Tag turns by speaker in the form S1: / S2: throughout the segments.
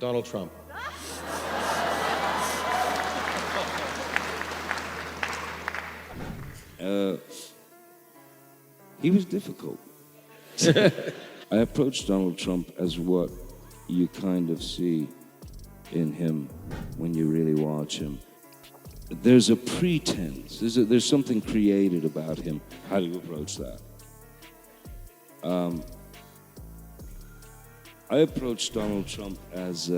S1: Donald Trump.
S2: He was difficult. I approached Donald Trump as what you kind of see in him when you really watch him. There's a pretense. There's something created about him. How do you approach that? I approached Donald Trump as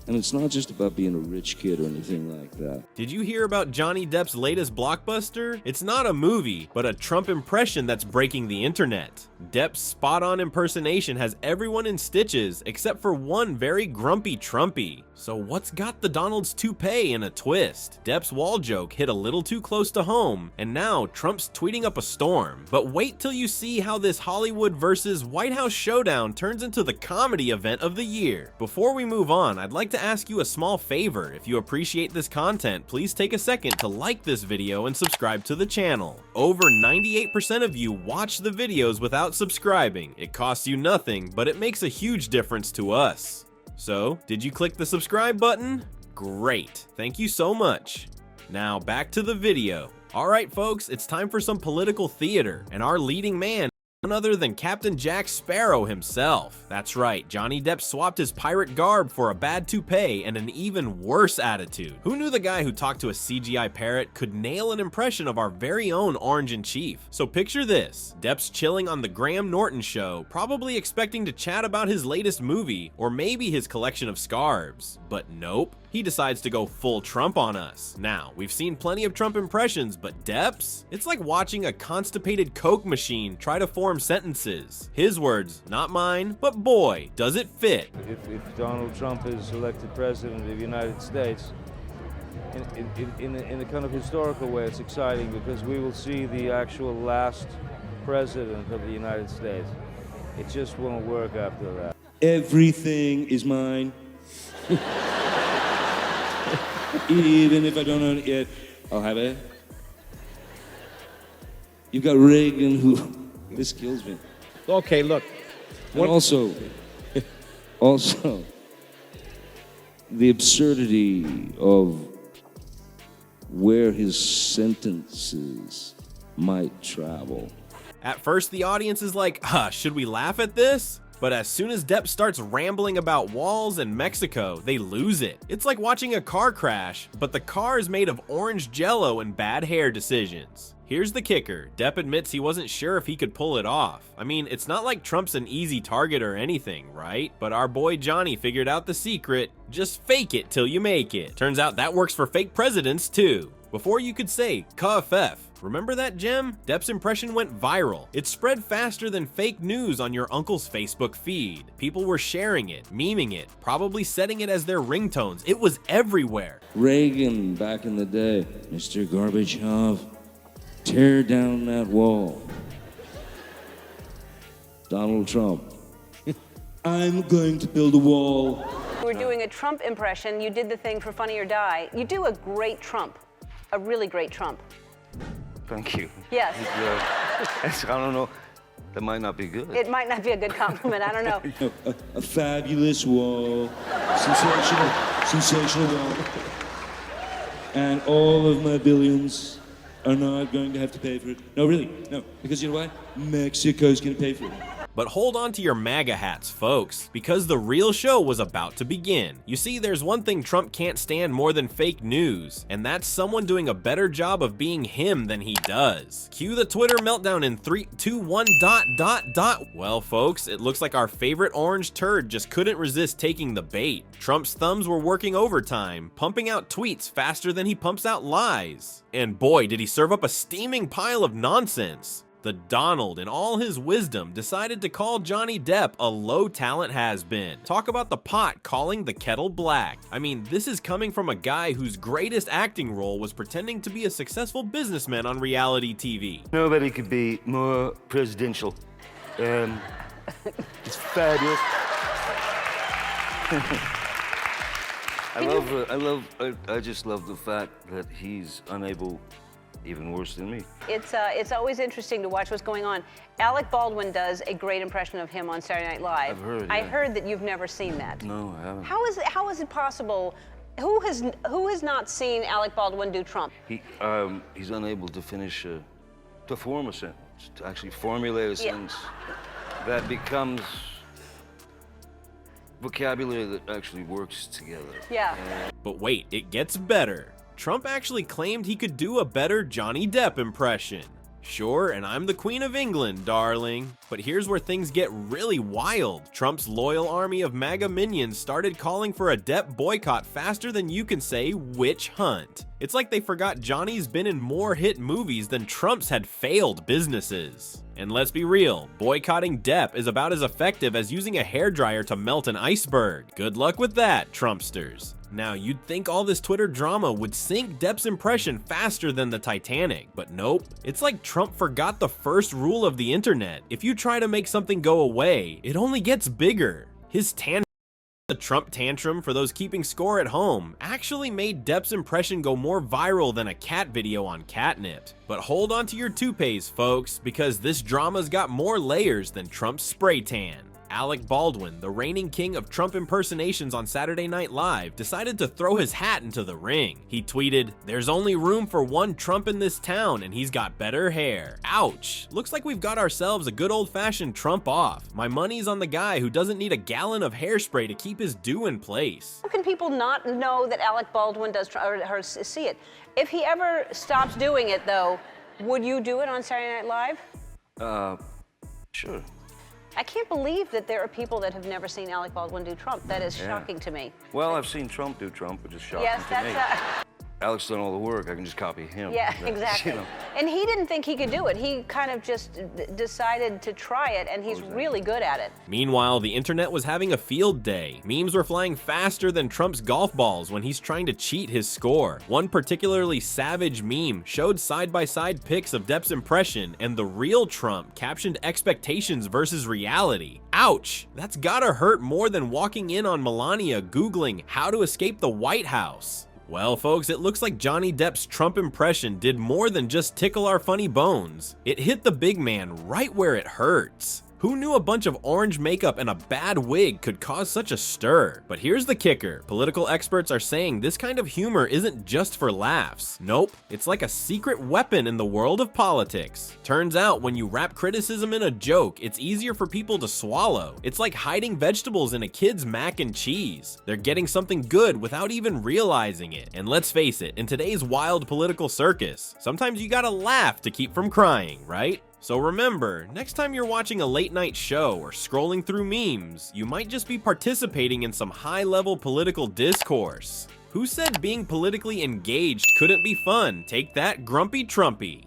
S2: and it's not just about being a rich kid or anything like that.
S3: Did you hear about Johnny Depp's latest blockbuster? It's not a movie, but a Trump impression that's breaking the internet. Depp's spot-on impersonation has everyone in stitches except for one very grumpy Trumpy. So what's got the Donald's toupee in a twist? Depp's wall joke hit a little too close to home, and now Trump's tweeting up a storm. But wait till you see how this Hollywood versus White House showdown turns into the comedy event of the year. Before we move on, I'd like to ask you a small favor. If you appreciate this content, please take a second to like this video and subscribe to the channel. Over 98% of you watch the videos without subscribing. It costs you nothing, but it makes a huge difference to us. So, did you click the subscribe button? Great, thank you so much. Now back to the video. Alright folks, it's time for some political theater, and our leading man, none other than Captain Jack Sparrow himself. That's right, Johnny Depp swapped his pirate garb for a bad toupee and an even worse attitude. Who knew the guy who talked to a CGI parrot could nail an impression of our very own Orange in Chief? So picture this, Depp's chilling on the Graham Norton show, probably expecting to chat about his latest movie, or maybe his collection of scarves. But nope. He decides to go full Trump on us. Now, we've seen plenty of Trump impressions, but Depp's? It's like watching a constipated Coke machine try to form sentences. His words, not mine, but boy, does it fit.
S4: If Donald Trump is elected president of the United States, in a kind of historical way, it's exciting because we will see the actual last president of the United States. It just won't work after that.
S2: Everything is mine. Even if I don't own it yet, I'll have it. You've got Reagan who, this kills me.
S1: Okay, look.
S2: And also, the absurdity of where his sentences might travel.
S3: At first, the audience is like, should we laugh at this? But as soon as Depp starts rambling about walls and Mexico, they lose it. It's like watching a car crash, but the car is made of orange jello and bad hair decisions. Here's the kicker, Depp admits he wasn't sure if he could pull it off. I mean, it's not like Trump's an easy target or anything, right? But our boy Johnny figured out the secret, just fake it till you make it. Turns out that works for fake presidents too. Before you could say, KFF. Remember that gem? Depp's impression went viral. It spread faster than fake news on your uncle's Facebook feed. People were sharing it, memeing it, probably setting it as their ringtones. It was everywhere.
S2: Reagan back in the day, Mr. Gorbachev, tear down that wall. Donald Trump, I'm going to build a wall.
S5: You were doing a Trump impression. You did the thing for Funny or Die. You do a great Trump, a really great Trump.
S4: Thank you.
S5: Yes.
S4: I don't know. That might not be good.
S5: It might not be a good compliment. I don't know.
S2: A fabulous wall, sensational wall. And all of my billions are not going to have to pay for it. No, really, no. Because you know what? Mexico's going to pay for it.
S3: But hold on to your MAGA hats, folks, because the real show was about to begin. You see, there's one thing Trump can't stand more than fake news, and that's someone doing a better job of being him than he does. Cue the Twitter meltdown in 3, 2, 1, ... Well, folks, it looks like our favorite orange turd just couldn't resist taking the bait. Trump's thumbs were working overtime, pumping out tweets faster than he pumps out lies. And boy, did he serve up a steaming pile of nonsense. The Donald, in all his wisdom, decided to call Johnny Depp a low-talent has-been. Talk about the pot calling the kettle black. I mean, this is coming from a guy whose greatest acting role was pretending to be a successful businessman on reality TV.
S4: Nobody could be more presidential. It's fabulous. I just love the fact that he's unable
S1: even worse than me.
S5: It's always interesting to watch what's going on. Alec Baldwin does a great impression of him on Saturday Night Live.
S1: I've heard,
S5: I
S1: yeah.
S5: heard that you've never seen that.
S1: No, I haven't.
S5: How is it possible? Who has not seen Alec Baldwin do Trump?
S1: He's unable to finish, to form a sentence, to actually formulate a sentence that becomes vocabulary that actually works together.
S5: Yeah.
S3: But wait, it gets better. Trump actually claimed he could do a better Johnny Depp impression. Sure, and I'm the Queen of England, darling. But here's where things get really wild. Trump's loyal army of MAGA minions started calling for a Depp boycott faster than you can say witch hunt. It's like they forgot Johnny's been in more hit movies than Trump's had failed businesses. And let's be real, boycotting Depp is about as effective as using a hairdryer to melt an iceberg. Good luck with that, Trumpsters. Now, you'd think all this Twitter drama would sink Depp's impression faster than the Titanic, but nope. It's like Trump forgot the first rule of the internet. If you try to make something go away, it only gets bigger. His the Trump tantrum, for those keeping score at home, actually made Depp's impression go more viral than a cat video on catnip. But hold on to your toupees, folks, because this drama's got more layers than Trump's spray tan. Alec Baldwin, the reigning king of Trump impersonations on Saturday Night Live, decided to throw his hat into the ring. He tweeted, "There's only room for one Trump in this town, and he's got better hair. Ouch. Looks like we've got ourselves a good old-fashioned Trump off. My money's on the guy who doesn't need a gallon of hairspray to keep his due in place."
S5: How can people not know that Alec Baldwin does or see it? If he ever stops doing it, though, would you do it on Saturday Night Live?
S1: Sure.
S5: I can't believe that there are people that have never seen Alec Baldwin do Trump. That is shocking to me.
S1: Well, I've seen Trump do Trump, which is shocking
S5: Yes,
S1: to
S5: that's
S1: me. Alec's done all the work. I can just copy him.
S5: yeah,
S1: That's,
S5: exactly.
S1: you know.
S5: And he didn't think he could do it. He kind of just decided to try it, and he's really good at it.
S3: Meanwhile, the internet was having a field day. Memes were flying faster than Trump's golf balls when he's trying to cheat his score. One particularly savage meme showed side-by-side pics of Depp's impression, and the real Trump captioned expectations versus reality. Ouch! That's gotta hurt more than walking in on Melania Googling how to escape the White House. Well, folks, it looks like Johnny Depp's Trump impression did more than just tickle our funny bones. It hit the big man right where it hurts. Who knew a bunch of orange makeup and a bad wig could cause such a stir? But here's the kicker. Political experts are saying this kind of humor isn't just for laughs. Nope, it's like a secret weapon in the world of politics. Turns out when you wrap criticism in a joke, it's easier for people to swallow. It's like hiding vegetables in a kid's mac and cheese. They're getting something good without even realizing it. And let's face it, in today's wild political circus, sometimes you gotta laugh to keep from crying, right? So remember, next time you're watching a late night show or scrolling through memes, you might just be participating in some high-level political discourse. Who said being politically engaged couldn't be fun? Take that, grumpy Trumpy.